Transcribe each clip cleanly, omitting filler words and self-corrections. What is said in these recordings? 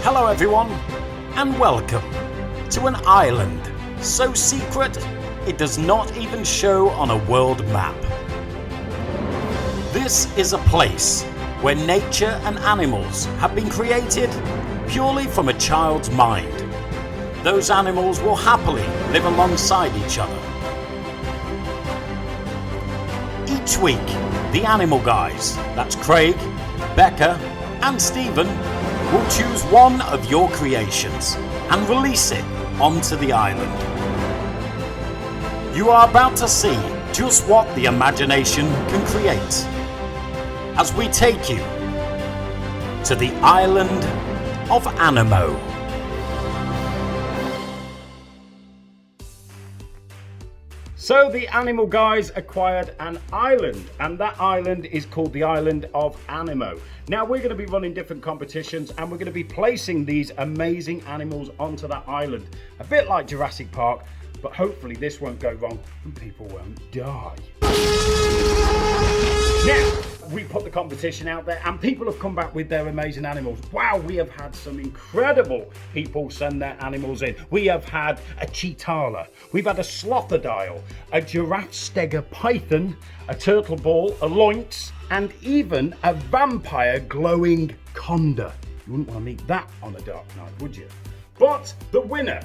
Hello everyone, and welcome to an island so secret it does not even show on a world map. This is a place where nature and animals have been created purely from a child's mind. Those animals will happily live alongside each other. Each week, the Animal Guyz, that's Craig, Becca and Stephen, will choose one of your creations and release it onto the island. You are about to see just what the imagination can create as we take you to the island of Animo. So the Animal Guyz acquired an island, and that island is called the island of Animo. Now we're going to be running different competitions and we're going to be placing these amazing animals onto that island. A bit like Jurassic Park, but hopefully this won't go wrong and people won't die. Now, we put the competition out there and people have come back with their amazing animals. Wow, we have had some incredible people send their animals in. We have had a cheetah, we've had a slotherdile, a giraffe steger python, a turtle ball, a loinx, and even a vampire glowing condor. You wouldn't want to meet that on a dark night, would you? But the winner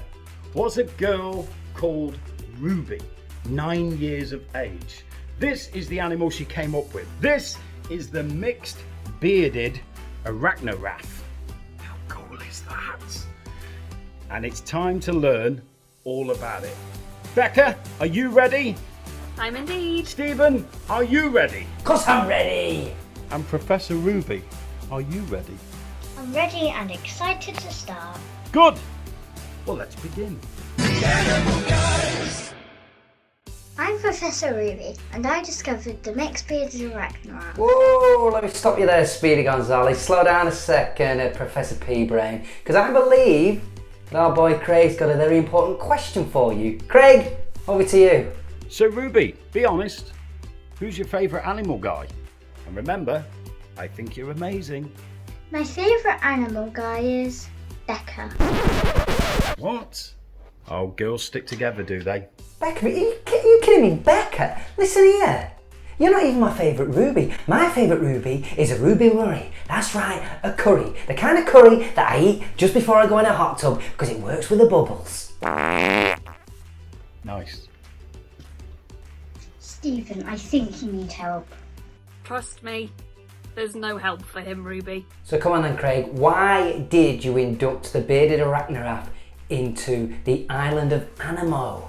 was a girl called Ruby, 9 years of age. This is the animal she came up with. This is the mixed bearded Arachnoraffe. How cool is that? And it's time to learn all about it. Becca, are you ready? I'm indeed. Stephen, are you ready? Of course I'm ready. And Professor Ruby, are you ready? I'm ready and excited to start. Good. Well, let's begin. I'm Professor Ruby, and I discovered the mixed bearded Arachnoraffe. Whoa, let me stop you there, Speedy Gonzales. Slow down a second, Professor P-Brain, because I believe that our boy Craig's got a very important question for you. Craig, over to you. So Ruby, be honest. Who's your favourite animal guy? And remember, I think you're amazing. My favourite animal guy is Becca. What? Oh, girls stick together, do they? Becca, are you kidding me? Becca, listen here. You're not even my favourite Ruby. My favourite Ruby is a Ruby Murray. That's right, a curry. The kind of curry that I eat just before I go in a hot tub because it works with the bubbles. Nice. Stephen, I think you need help. Trust me, there's no help for him, Ruby. So come on then, Craig. Why did you induct the Bearded Arachnoraffe into the island of Animo?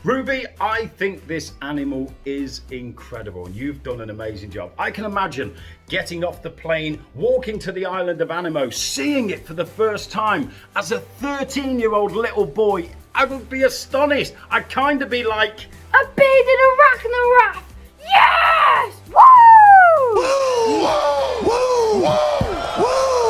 Ruby, I think this animal is incredible and you've done an amazing job. I can imagine getting off the plane, walking to the island of Animo, seeing it for the first time. As a 13-year-old little boy, I would be astonished. I'd kind of be like, A bearded arachnoraphe! Yes! Woo!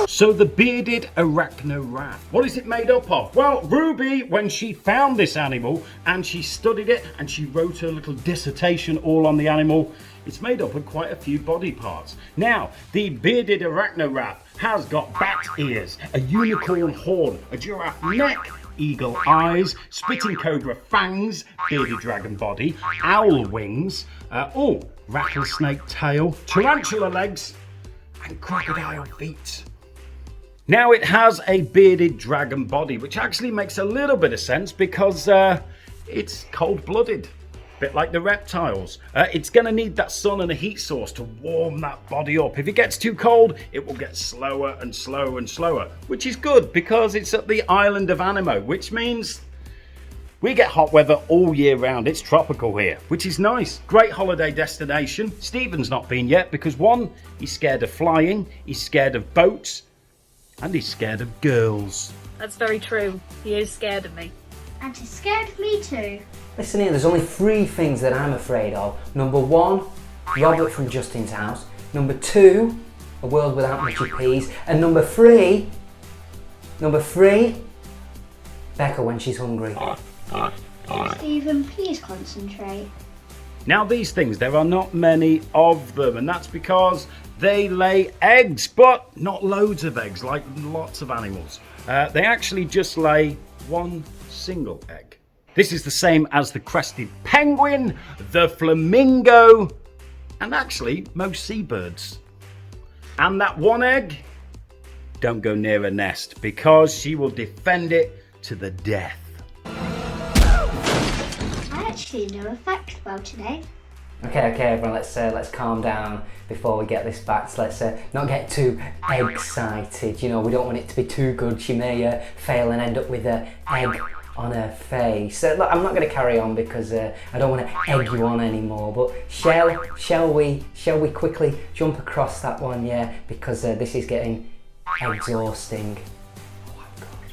So the bearded arachnoraphe, what is it made up of? Well, Ruby, when she found this animal and she studied it and she wrote her little dissertation all on the animal, it's made up of quite a few body parts. Now, the bearded arachnoraphe has got bat ears, a unicorn horn, a giraffe neck, eagle eyes, spitting cobra fangs, bearded dragon body, owl wings, rattlesnake tail, tarantula legs, and crocodile feet. Now it has a bearded dragon body, which actually makes a little bit of sense because it's cold-blooded, a bit like the reptiles. It's going to need that sun and a heat source to warm that body up. If it gets too cold, it will get slower and slower and slower, which is good because it's at the island of Animo, which means we get hot weather all year round. It's tropical here, which is nice. Great holiday destination. Stephen's not been yet because one, he's scared of flying, he's scared of boats, and he's scared of girls. That's very true. He is scared of me. And he's scared of me too. Listen here, there's only 3 things that I'm afraid of. Number 1, Robert from Justin's house. Number 2, a world without Mitchy Peas. And number 3, Becca when she's hungry. Stephen, please concentrate. Now these things, there are not many of them, and that's because they lay eggs, but not loads of eggs like lots of animals. They actually just lay one single egg. This is the same as the crested penguin, the flamingo, and actually most seabirds. And that one egg, don't go near a nest because she will defend it to the death. I actually know a fact about an egg. Okay, everyone, let's calm down before we get this back. So let's not get too excited. You know, we don't want it to be too good. She may fail and end up with an egg on her face. Look, I'm not going to carry on because I don't want to egg you on anymore. But shall we quickly jump across that one? Yeah, because this is getting exhausting. Oh my God!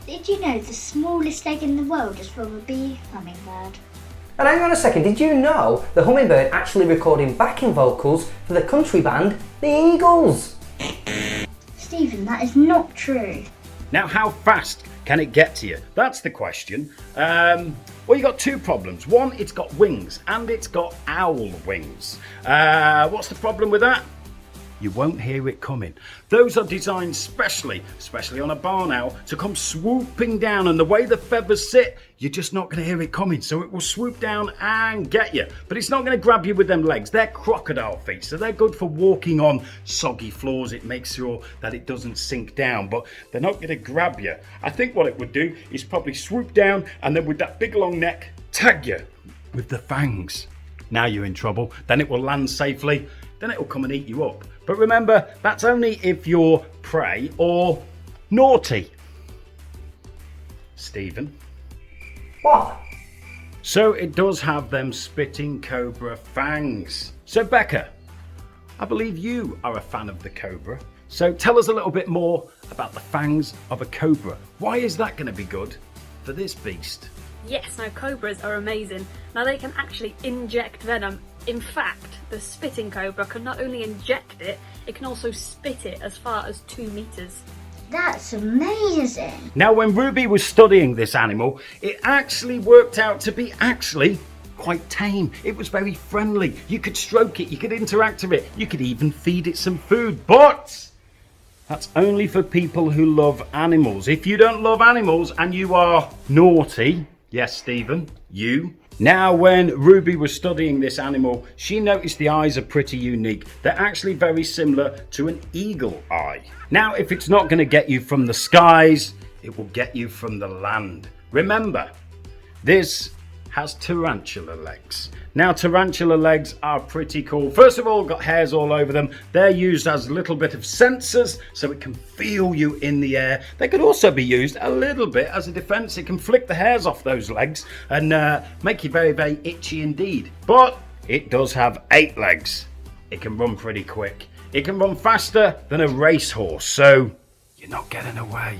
Did you know the smallest egg in the world is from a bee hummingbird? And hang on a second, did you know the hummingbird actually recording backing vocals for the country band, the Eagles? Stephen, that is not true. Now, how fast can it get to you? That's the question. Well, you got two problems. One, it's got wings, and it's got owl wings. What's the problem with that? You won't hear it coming. Those are designed especially on a barn owl, to come swooping down, and the way the feathers sit, you're just not going to hear it coming. So it will swoop down and get you. But it's not going to grab you with them legs. They're crocodile feet, so they're good for walking on soggy floors. It makes sure that it doesn't sink down, but they're not going to grab you. I think what it would do is probably swoop down and then with that big long neck, tag you with the fangs. Now you're in trouble. Then it will land safely. Then it will come and eat you up. But remember, that's only if you're prey or naughty. Stephen? What? So it does have them spitting cobra fangs. So Becca, I believe you are a fan of the cobra. So tell us a little bit more about the fangs of a cobra. Why is that going to be good for this beast? Yes, now cobras are amazing. Now they can actually inject venom. In fact, the spitting cobra can not only inject it, it can also spit it as far as 2 meters. That's amazing. Now, when Ruby was studying this animal, it actually worked out to be quite tame. It was very friendly. You could stroke it, you could interact with it, you could even feed it some food. But that's only for people who love animals. If you don't love animals and you are naughty, yes, Stephen, you. Now, when Ruby was studying this animal, she noticed the eyes are pretty unique. They're actually very similar to an eagle eye. Now, if it's not going to get you from the skies, it will get you from the land. Remember, this has tarantula legs. Now, tarantula legs are pretty cool. First of all, got hairs all over them. They're used as a little bit of sensors, so it can feel you in the air. They could also be used a little bit as a defense. It can flick the hairs off those legs and make you very, very itchy indeed. But it does have 8 legs. It can run pretty quick. It can run faster than a racehorse, so you're not getting away.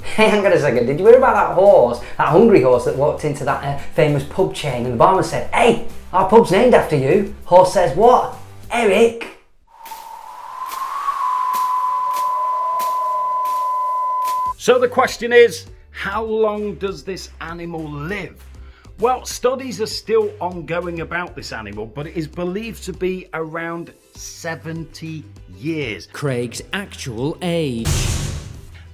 Hey, hang on a second, did you hear about that horse, that hungry horse that walked into that famous pub chain and the barman said, "Hey, our pub's named after you." Horse says, "What? Eric?" So the question is, how long does this animal live? Well, studies are still ongoing about this animal, but it is believed to be around 70 years. Craig's actual age.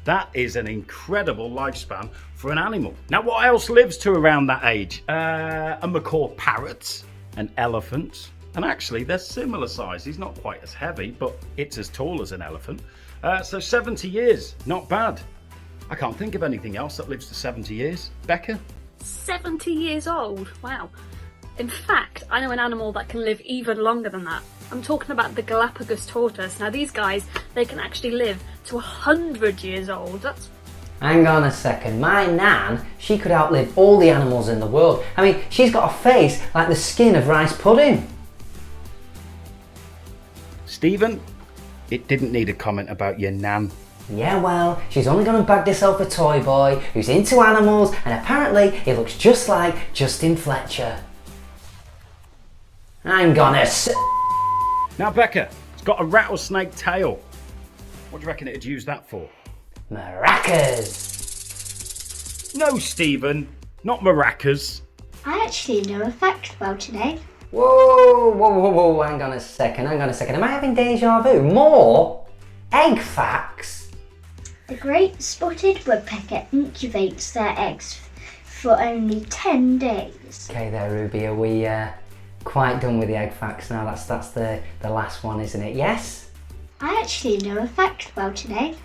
That is an incredible lifespan for an animal. Now, what else lives to around that age? A macaw parrot, an elephant, and actually they're similar size. He's not quite as heavy, but it's as tall as an elephant. So 70 years, not bad. I can't think of anything else that lives to 70 years. Becca? 70 years old? Wow. In fact, I know an animal that can live even longer than that. I'm talking about the Galapagos tortoise. Now these guys, they can actually live to 100 years old. That's... Hang on a second, my nan, she could outlive all the animals in the world. I mean, she's got a face like the skin of rice pudding. Stephen, it didn't need a comment about your nan. Yeah, well, she's only gone and bagged herself a toy boy who's into animals, and apparently he looks just like Justin Fletcher. I'm gonna Now, Becca, it's got a rattlesnake tail. What do you reckon it'd use that for? maracas. No, Stephen, not maracas. I actually know a fact about an egg. Whoa, hang on a second. Am I having deja vu? More egg facts? The great spotted woodpecker incubates their eggs for only 10 days. Okay there, Ruby, are we quite done with the egg facts now? That's the last one, isn't it? Yes? I actually know a fact about an egg.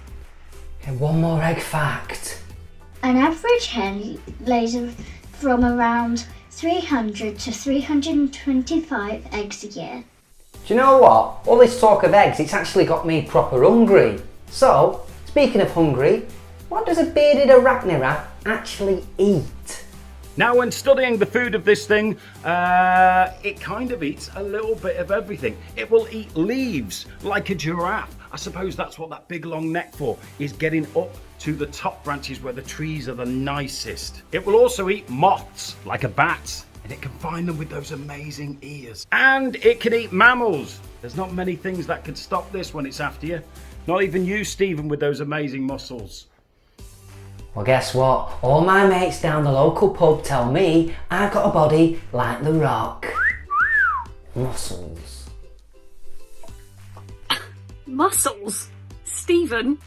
Okay, one more egg fact. An average hen lays from around 300 to 325 eggs a year. Do you know what? All this talk of eggs, it's actually got me proper hungry. So, speaking of hungry, what does a bearded arachnaraph actually eat? Now, when studying the food of this thing, it kind of eats a little bit of everything. It will eat leaves like a giraffe. I suppose that's what that big long neck for, is getting up to the top branches where the trees are the nicest. It will also eat moths like a bat, and it can find them with those amazing ears. And it can eat mammals. There's not many things that could stop this when it's after you. Not even you, Stephen, with those amazing muscles. Well, guess what? All my mates down the local pub tell me I've got a body like the Rock. Muscles. Muscles? Stephen?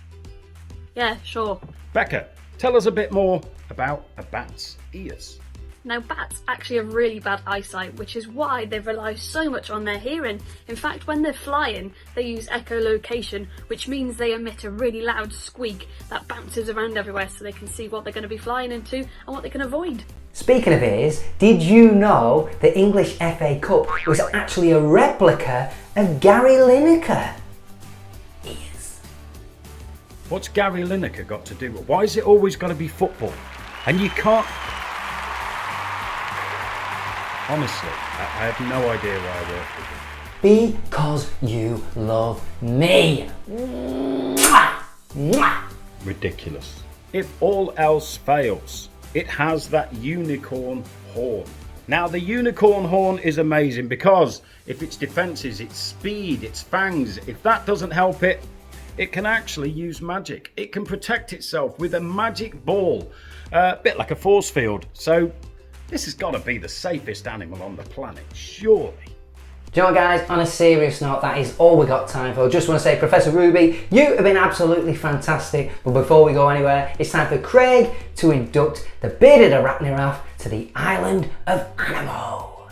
Yeah, sure. Becca, tell us a bit more about a bat's ears. Now, bats actually have really bad eyesight, which is why they rely so much on their hearing. In fact, when they're flying, they use echolocation, which means they emit a really loud squeak that bounces around everywhere so they can see what they're going to be flying into and what they can avoid. Speaking of ears, did you know the English FA Cup was actually a replica of Gary Lineker? Ears. What's Gary Lineker got to do with it? Why is it always got to be football? And you can't... Honestly, I have no idea why I work with you. Because you love me. Mwah! Mwah! Ridiculous. If all else fails, it has that unicorn horn. Now, the unicorn horn is amazing because if its defenses, its speed, its fangs, if that doesn't help it, it can actually use magic. It can protect itself with a magic ball, a bit like a force field. So this has got to be the safest animal on the planet, surely. Do you know what, guys, on a serious note, that is all we got time for. Just want to say, Professor Ruby, you have been absolutely fantastic. But before we go anywhere, it's time for Craig to induct the bearded arachnaraphe to the island of Animo.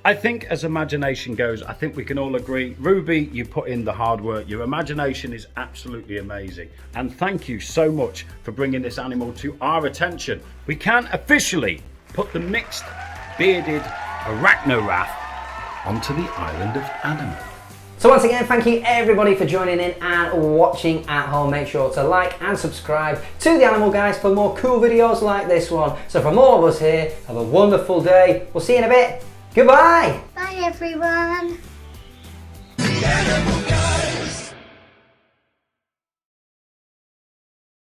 I think as imagination goes, I think we can all agree, Ruby, you put in the hard work. Your imagination is absolutely amazing. And thank you so much for bringing this animal to our attention. We can officially put the mixed bearded arachnaraphe onto the island of Animo. So once again, thank you everybody for joining in and watching at home. Make sure to like and subscribe to the Animal Guyz for more cool videos like this one. So from all of us here, have a wonderful day. We'll see you in a bit. Goodbye. Bye everyone.